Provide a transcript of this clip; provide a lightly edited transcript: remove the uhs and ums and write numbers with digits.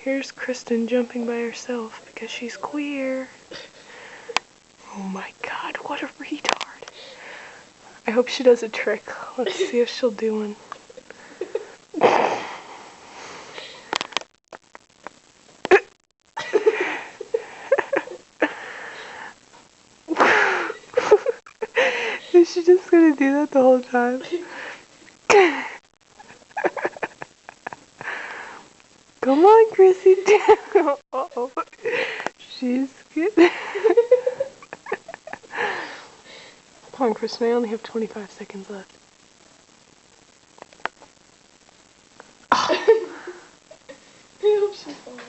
Here's Kristen jumping by herself because she's queer. Oh my god, what a retard. I hope she does a trick. Let's see if she'll do one. Is she just gonna do that the whole time? Come on, Chrissy. Uh-oh. She's good. Come on, Kristen. I only have 25 seconds left. I hope she falls.